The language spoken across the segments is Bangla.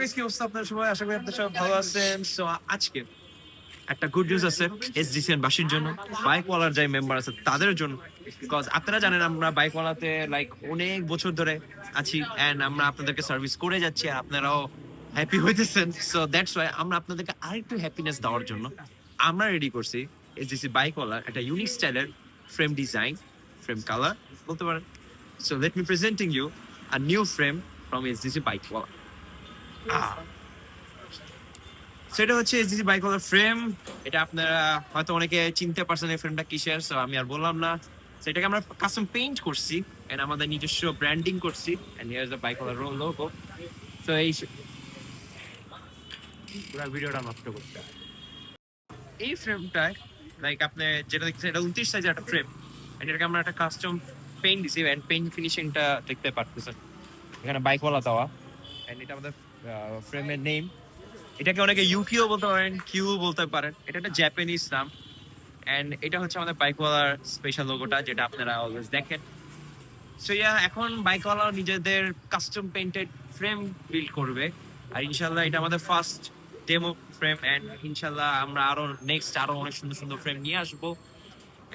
গাইস, কি অবস্থা আপনার সবাই? আশা করি আপনারা সবাই ভালো আছেন। সো আজকে একটা গুড নিউজ আছে এসডিসিএন বাসীর জন্য, বাইক ওয়ালার যাই মেম্বার আছে তাদের জন্য। বিকজ আপনারা জানেন আমরা বাইক ওয়ালাতে লাইক অনেক বছর ধরে আছি এন্ড আমরা আপনাদেরকে সার্ভিস করে যাচ্ছি আর আপনারাও হ্যাপি হইতেছেন। সো দ্যাটস ওয়াই আমরা আপনাদেরকে আরেকটু হ্যাপিনেস দেওয়ার জন্য আমরা রেডি করছি এসডিসি বাইক ওয়ালার একটা ইউনিক স্টাইলের ফ্রেম ডিজাইন, ফ্রেম কালার বলতে পারেন। So let me presenting you a new frame from SDC bike ওয়ালা। সেটা হচ্ছে এসডিসি বাইক ওয়ালার ফ্রেম। এটা আপনারা হয়তো অনেকে চিনতে পারছেন এই ফ্রেমটা কিসের, সো আমি আর বললাম না। সেটাকে আমরা কাস্টম পেইন্ট করছি এন্ড আমাদের নিজস্ব ব্র্যান্ডিং করছি and here is the bike ওয়ালার লোগো। সো এই পুরো ভিডিওটা নষ্ট করতে এই ফ্রেমটায় লাইক আপনি যেটা দেখছেন এটা 29 সাইজের একটা ফ্রেম এন্ড এটাকে আমরা একটা কাস্টম পেইন্ট দিছি এন্ড পেইন্ট ফিনিশিংটা দেখতে পারতেছেন এখানে বাইক ওয়ালা দেওয়া এন্ড এটা আমাদের ফ্রেমের নেম। এটাকে অনেকে ইউকিও বলতে পারেন, কিউ বলতে পারেন। এটা একটা জাপানিজ নাম এন্ড এটা হচ্ছে আমাদের বাইকওয়ালার স্পেশাল লোগোটা যেটা আপনারা অলওয়েজ দেখেন। সো ইয়া, এখন বাইকওয়ালা নিজেদের কাস্টম পেইন্টেড ফ্রেম বিল্ড করবে আর ইনশাল্লাহ এটা আমাদের ফার্স্ট ডেমো ফ্রেম এন্ড ইনশাল্লাহ আমরা আরো অনেক সুন্দর সুন্দর ফ্রেম নিয়ে আসবো।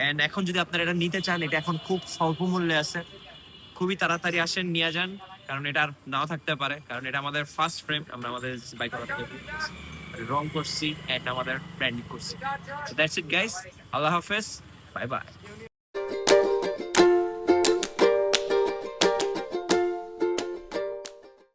এন্ড এখন যদি আপনারা এটা নিতে চান, এটা এখন খুব স্বল্প মূল্যে আছে, খুবই তাড়াতাড়ি আসেন নিয়ে যান, কারণ এটা আর নাও থাকতে পারে, কারণ এটা আমাদের ফার্স্ট ফ্রেম। আমরা আমাদের বাইক রং করছি এন্ড আমাদের ব্র্যান্ডিং করছি। দ্যাটস ইট গাইস, আল্লাহ হাফেজ, বাই বাই।